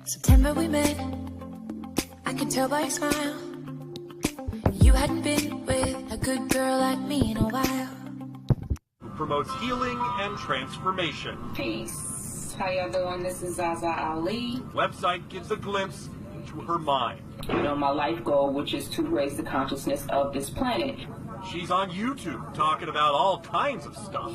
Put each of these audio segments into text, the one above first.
September we met, I could tell by your smile. You hadn't been with a good girl like me in a while. Promotes healing and transformation. Peace. How y'all doing? This is ZaZa Ali. Website gives a glimpse into her mind. You know, my life goal, which is to raise the consciousness of this planet. She's on YouTube talking about all kinds of stuff.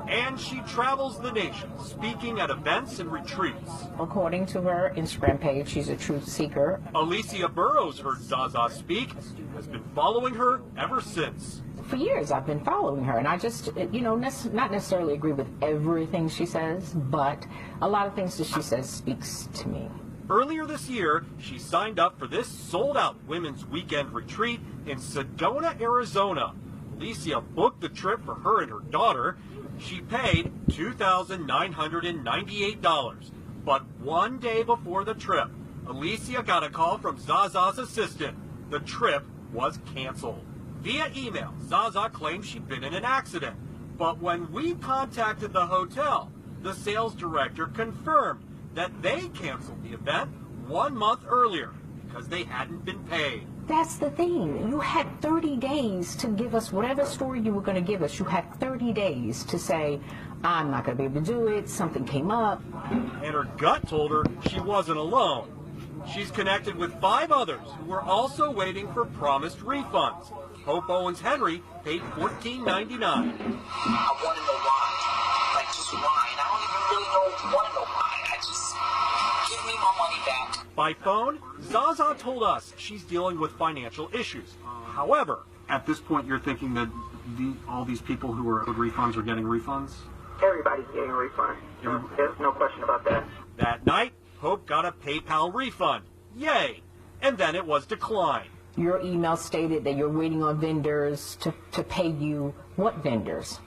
And she travels the nation, speaking at events and retreats. According to her Instagram page, she's a truth seeker. Alicia Burrows heard ZaZa speak, has been following her ever since. For years, I've been following her, and I just, not necessarily agree with everything she says, but a lot of things that she says speaks to me. Earlier this year, she signed up for this sold-out women's weekend retreat in Sedona, Arizona. Alicia booked the trip for her and her daughter. She paid $2,998. But one day before the trip, Alicia got a call from ZaZa's assistant. The trip was canceled. Via email, ZaZa claimed she'd been in an accident. But when we contacted the hotel, the sales director confirmed that they canceled the event 1 month earlier because they hadn't been paid. That's the thing. You had 30 days to give us whatever story you were going to give us. You had 30 days to say, I'm not going to be able to do it, something came up. And her gut told her she wasn't alone. She's connected with 5 others who were also waiting for promised refunds. Hope Owens Henry paid $14.99. I want to know why. Like, just why. And I don't even really want to know why. Give me my money back. By phone, ZaZa told us she's dealing with financial issues. However, at this point, you're thinking that all these people who are owed refunds are getting refunds? Everybody's getting a refund. There's no question about that. That night, Hope got a PayPal refund. Yay! And then it was declined. Your email stated that you're waiting on vendors to pay you. What vendors?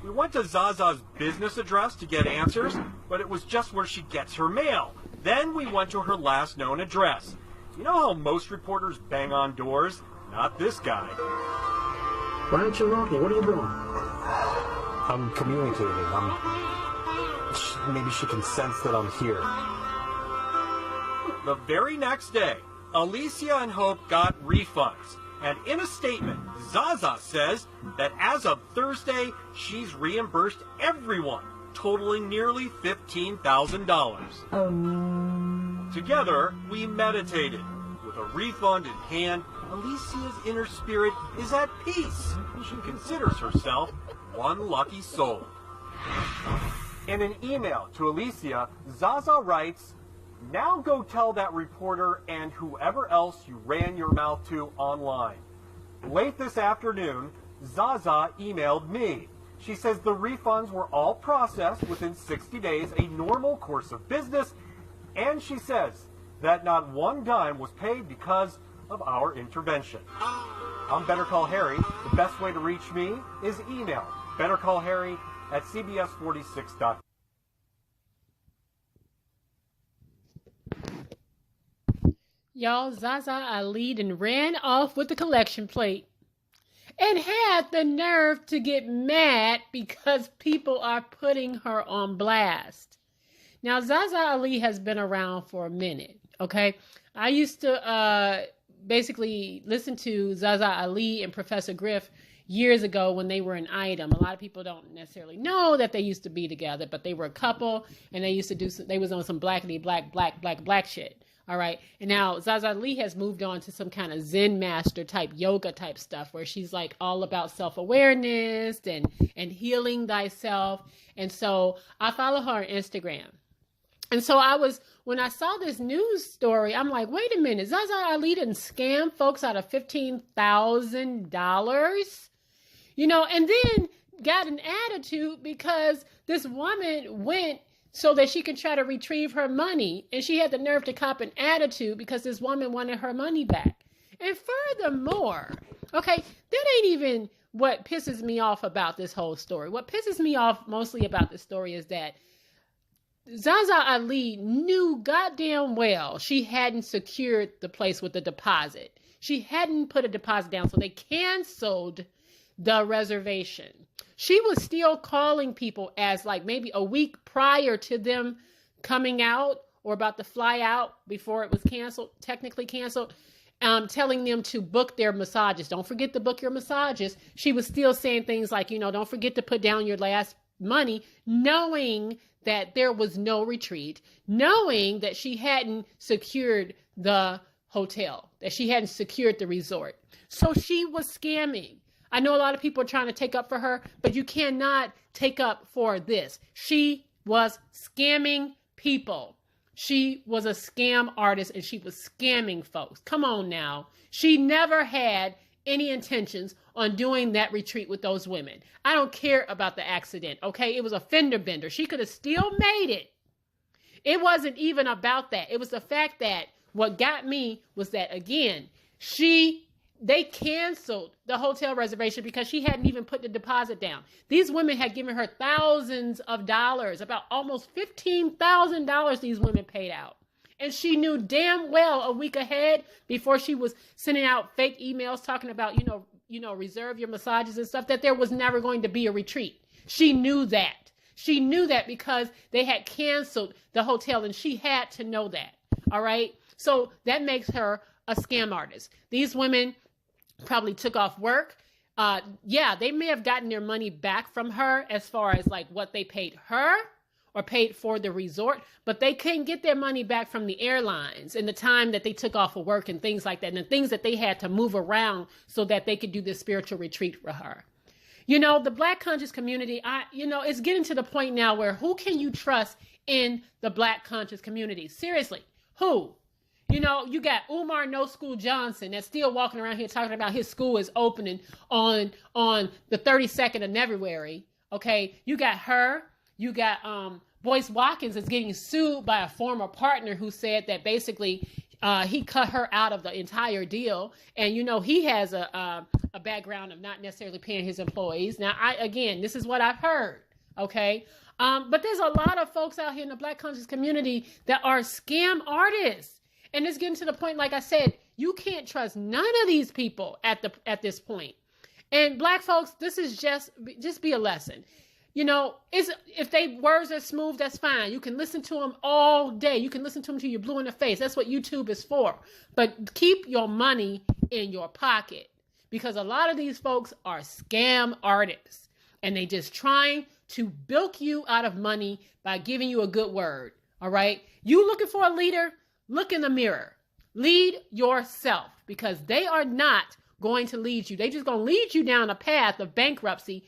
We went to ZaZa's business address to get answers, but it was just where she gets her mail. Then we went to her last known address. You know how most reporters bang on doors? Not this guy. Why aren't you knocking? What are you doing? I'm communicating. Maybe she can sense that I'm here. The very next day, Alicia and Hope got refunds. And in a statement, ZaZa says that as of Thursday, she's reimbursed everyone, totaling nearly $15,000. Together, we meditated. With a refund in hand, Alicia's inner spirit is at peace. She considers herself one lucky soul. In an email to Alicia, ZaZa writes, "Now go tell that reporter and whoever else you ran your mouth to online." Late this afternoon, ZaZa emailed me. She says the refunds were all processed within 60 days, a normal course of business, and she says that not one dime was paid because of our intervention. I'm Better Call Harry. The best way to reach me is email bettercallharry@cbs46.com. Y'all, ZaZa Ali and ran off with the collection plate and had the nerve to get mad because people are putting her on blast. Now, ZaZa Ali has been around for a minute, okay? I used to basically listen to ZaZa Ali and Professor Griff years ago when they were an item. A lot of people don't necessarily know that they used to be together, but they were a couple, and they used to they was on some blackity black shit. All right. And now ZaZa Ali has moved on to some kind of Zen master type yoga type stuff where she's like all about self-awareness and healing thyself. And so I follow her on Instagram. And so when I saw this news story, I'm like, wait a minute, ZaZa Ali didn't scam folks out of $15,000, and then got an attitude because this woman went so that she could try to retrieve her money. And she had the nerve to cop an attitude because this woman wanted her money back. And furthermore, okay, that ain't even what pisses me off about this whole story. What pisses me off mostly about this story is that ZaZa Ali knew goddamn well she hadn't secured the place with the deposit. She hadn't put a deposit down, so they canceled the reservation. She was still calling people as like maybe a week prior to them coming out or about to fly out before it was canceled, technically canceled, telling them to book their massages. Don't forget to book your massages. She was still saying things like, don't forget to put down your last money, knowing that there was no retreat, knowing that she hadn't secured the hotel, that she hadn't secured the resort. So she was scamming. I know a lot of people are trying to take up for her, but you cannot take up for this. She was scamming people. She was a scam artist and she was scamming folks. Come on now. She never had any intentions on doing that retreat with those women. I don't care about the accident, okay? It was a fender bender. She could have still made it. It wasn't even about that. It was the fact that what got me was that, again, they canceled the hotel reservation because she hadn't even put the deposit down. These women had given her thousands of dollars, about almost $15,000 these women paid out. And she knew damn well a week ahead, before she was sending out fake emails talking about, reserve your massages and stuff, that there was never going to be a retreat. She knew that. She knew that because they had canceled the hotel and she had to know that. All right. So that makes her a scam artist. These women probably took off work. They may have gotten their money back from her as far as like what they paid her or paid for the resort, but they couldn't get their money back from the airlines and the time that they took off of work and things like that, and the things that they had to move around so that they could do this spiritual retreat for her. The Black conscious community, it's getting to the point now where who can you trust in the Black conscious community? Seriously, who? You got Umar No School Johnson that's still walking around here talking about his school is opening on the 32nd of February. Okay. You got her. You got Boyce Watkins is getting sued by a former partner who said that basically he cut her out of the entire deal. And, he has a background of not necessarily paying his employees. Now, this is what I've heard. Okay. But there's a lot of folks out here in the Black conscious community that are scam artists. And it's getting to the point, like I said, you can't trust none of these people at this point. And Black folks, this is just be a lesson. If they words are smooth, that's fine. You can listen to them all day. You can listen to them till you're blue in the face. That's what YouTube is for. But keep your money in your pocket, because a lot of these folks are scam artists and they just trying to bilk you out of money by giving you a good word. All right. You looking for a leader? Look in the mirror. Lead yourself, because they are not going to lead you. They just going to lead you down a path of bankruptcy